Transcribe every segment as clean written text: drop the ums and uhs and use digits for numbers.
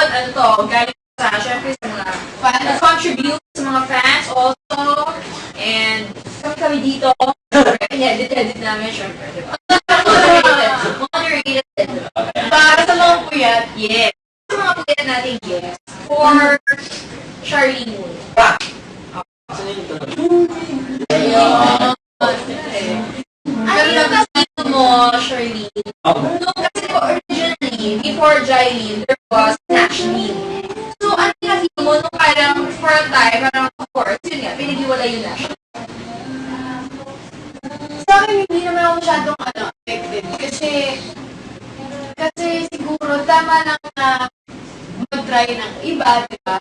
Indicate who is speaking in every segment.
Speaker 1: ano to, galing sa, syempre sa mga fans, contribute sa mga fans also, and kami dito, edit namin, syempre, diba? Moderated. Para sa mga puyat, yes. Sa mga puyat natin, yes. For Charlene Moon. Ayun. Ano yung kasino mo, Charlene? No, kasi po originally, before Jylene, there was Nashlene. So, ano yung kasino mo nung parang for a time, parang of course, yun nga, pinag-iwala yung Nashlene.
Speaker 2: Sa akin, hindi naman ako masyadong affected. Kasi siguro tama lang na mag-try ng iba, di ba?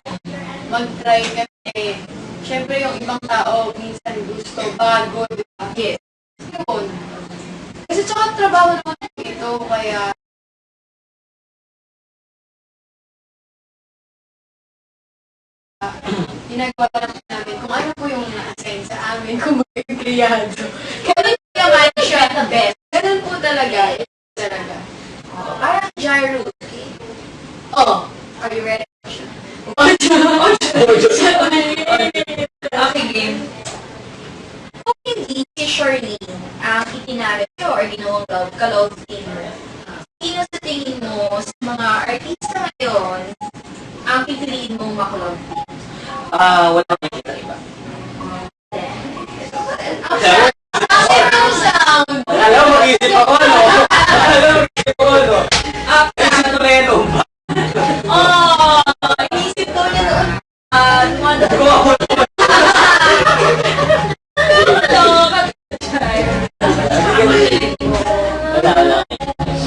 Speaker 2: Mag-try kasi, syempre yung ibang tao, minsan gusto, bago, di ba?
Speaker 1: Yes.
Speaker 2: Yun. Kasi tsaka trabaho naman ito, kaya ginagawa lang namin kung ano po yung na-assign sa amin, kung maging kriyado.
Speaker 1: Ganun naman siya the best.
Speaker 2: Ganun po talaga. Talaga.
Speaker 1: Parang gyro. Are you ready? Okay, game. Kung hindi si Charlene ang itinarap nyo or ginawang ka-love team mo, sino sa tingin mo sa mga artista ngayon ang pipiliin mong maka-love team?
Speaker 3: Wala kang nakikita iba. Alam mo, mag-isip ako, no? Kasi Toreno ba?
Speaker 1: Inisip daw niya doon.
Speaker 3: Wala.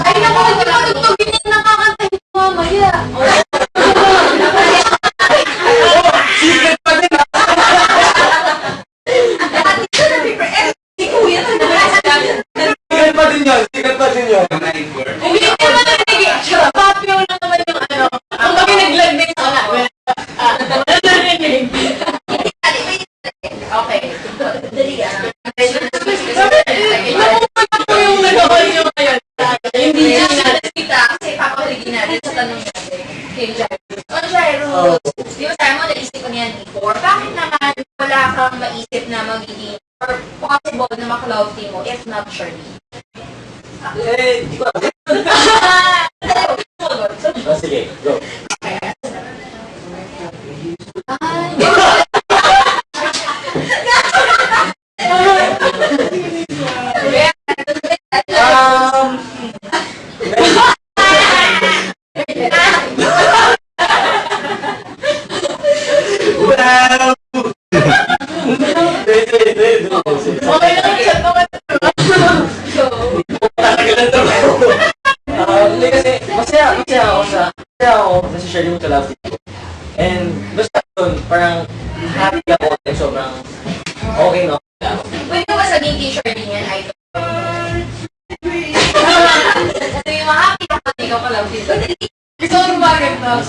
Speaker 1: Ay, naku, hindi mo nagpagin yung nakakantay mo mamaya.
Speaker 3: Secret pa din, ha?
Speaker 1: Si Kuya,
Speaker 3: Secret pa din yun.
Speaker 1: hindi naman nagiging. Papyo lang naman yung ano. Ang kami naglagday sa anak. Okay. Dali ka. Yung nagawa nyo ngayon. Hindi nyo nakita kasi papahaligin natin sa tanong natin kay Jairus. O Jairus, di ba tayo mo naisipan yan before? Bakit naman wala kang maisip na magiging or possible na maka-love team mo if not Charlene?
Speaker 3: Di ko alam. Sige, go.
Speaker 1: Okay lang siya naman.
Speaker 3: Hindi kasi, masaya ako sa Charlene sa love team ko. And basta doon, parang happy ako and sobrang okay, no?
Speaker 1: Pwede ba sabihin kay Charlene yan, idol? Ito yung happy ako na ikaw ka-love team. Gusto ko bakit na?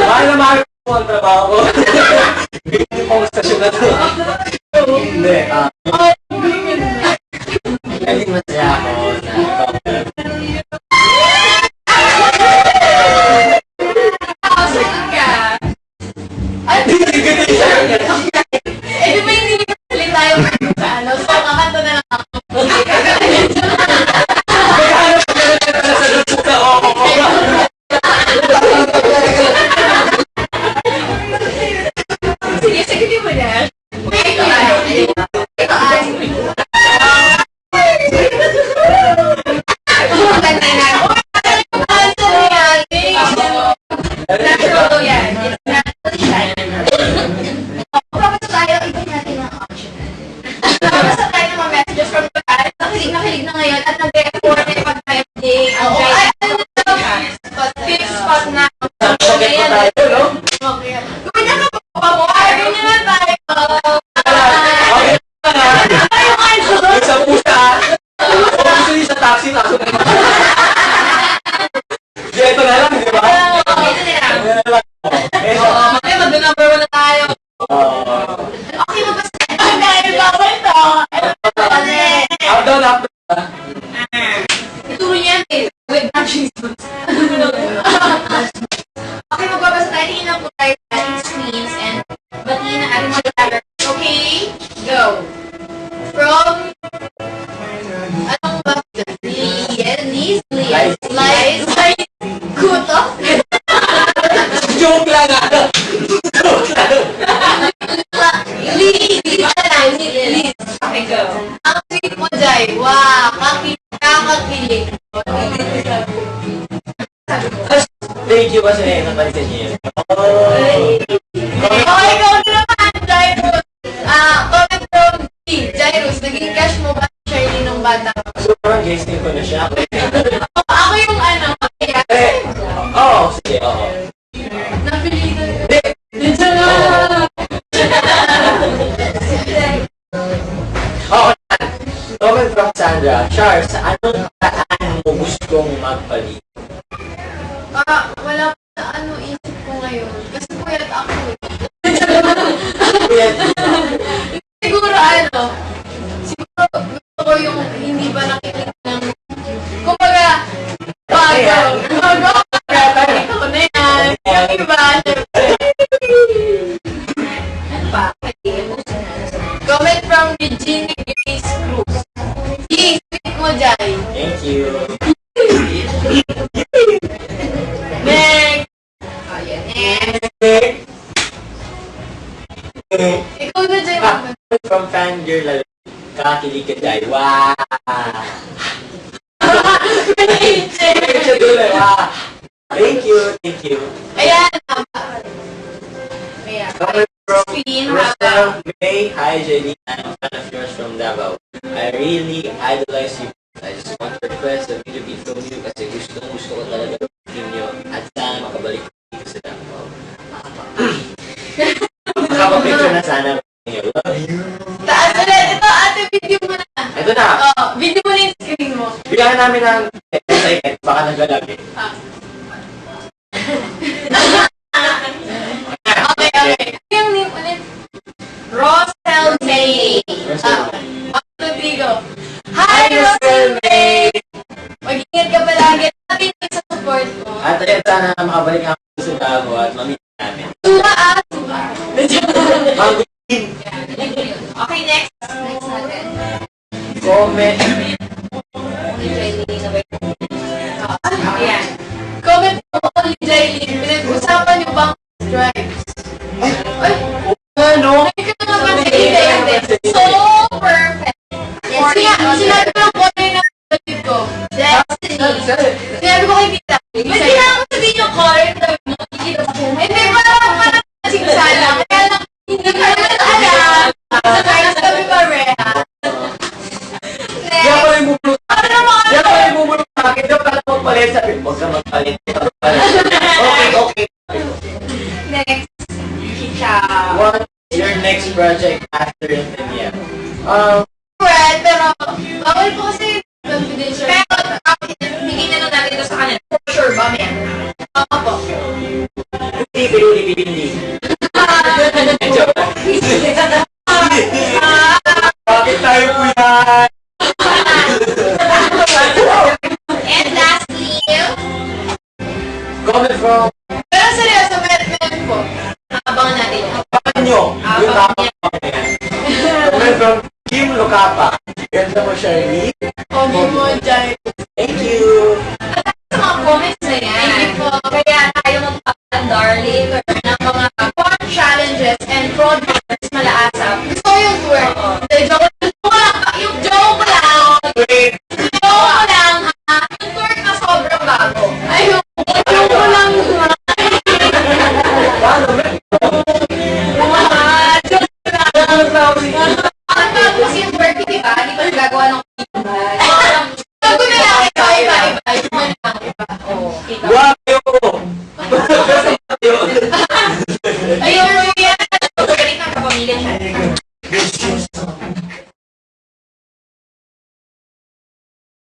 Speaker 3: Mahal na mahal ko ang trabaho ko. Hindi po ang stasyon na to. Hindi. Naging masaya ako na
Speaker 1: Sagot ka.
Speaker 3: ay, hindi ganyan siya.
Speaker 1: Eh, di ba hindi ko salit tayo sa ano? So, kakanta na lang ako.
Speaker 3: Magkano pa ganun ka na sa gusto ka?
Speaker 1: Sige, sagutin mo na. Ito ay. Maganda na. Natural yan. It's natural siya. Basta tayo, iba natin ang option natin. Basta tayo ng mga messages from the parents. Nakilig na ngayon at nag-effort na yung pag-trending. Ang fifth spot na.
Speaker 3: Bakit pa tayo, no?
Speaker 1: Okay. Kung hindi ka pa mo, ayaw nyo na tayo.
Speaker 3: thank you kasi napansin niyo yun.
Speaker 2: Okay, ikaw na naman, Jairus. Comment from D. Jairus, naging cash mo ba si Shirley nung bata ka?
Speaker 3: So, parang guessing ko na siya.
Speaker 2: Ako yung ano, kaya.
Speaker 3: Sige, oo.
Speaker 2: Napilitan ko.
Speaker 3: Hindi. Oo. Comment from Sandra. Char, sa anong paraan mo gustong magpalit?
Speaker 2: Wala pa na ano isip ko ngayon. Kasi puyat ako eh. Siguro gusto ko yung hindi ba nakikinig ng, kumbaga, bago ikaw na yan. Yung iba, ano pa? Comment from Regina Grace Cruz. I-speak mo, Jai.
Speaker 3: Thank you.
Speaker 2: Next! Ayan, next. Ikaw na, Jai.
Speaker 3: From Fangirl, kakakilig ka dahil. Wow! Thank you.
Speaker 2: Ayan. Ayan.
Speaker 3: Comment from
Speaker 2: Screen
Speaker 3: Rosel May. Hi, JD. I'm a fan of yours from Davao. I really idolize you. I just want to request a video beat from you kasi gusto ko talaga yung nyo at sana makabalik ko dito sa Davao. Makapapicture na sana. Love you.
Speaker 2: Taas ulit. Ito, ate, video mo na.
Speaker 3: Ito na.
Speaker 2: Video mo na yung screen mo.
Speaker 3: Bigyan namin ng excitement. Baka nagalag eh.
Speaker 2: Okay. Yung name ulit. Rosel May. 1, 2, 3, go. Hi, Rosel May! Mag-ingat ka palagi. Sabi ko sa support mo.
Speaker 3: At ayun, sana makabalik ako sa Davao at mamit namin.
Speaker 2: Suka.
Speaker 3: Manggutin!
Speaker 2: Okay, next. Next natin.
Speaker 3: Comment!
Speaker 2: Ayan. Comment mo ulit, Jailin. Pinag-usapan niyo bang stripes? Ay!
Speaker 3: Ano?
Speaker 2: Ay, ka naman hindi. So perfect. Sinabi ko lang kung ano yung nasalit ko. Sinabi ko kay Vita. Hindi na ako sabihin yung color. Hindi, parang singsala. Kaya lang, hindi ko naman alam. Sa guys, kami pareha.
Speaker 3: Di ako yung bubulot. Di ako yung bubulot sa akin. Di ako pala magpalit. Sabi, huwag ka magpalit. Okay.
Speaker 2: Next.
Speaker 3: What's your next project after India?
Speaker 2: Well, pero bawal po kasi confidential.
Speaker 1: Pero, bigyan na lang natin ito sa kanila. For sure ba, men?
Speaker 2: Ako po.
Speaker 3: Hindi. Joke lang. Bakit tayo po yan?
Speaker 1: And lastly,
Speaker 3: Comment from
Speaker 2: Pero seryoso, meron po.
Speaker 1: abangan natin yun.
Speaker 3: Papan nyo. Yung tapang yan. Comment from Kim Lucapa. Ganda mo, Shirley.
Speaker 2: Pogi mo, Jai.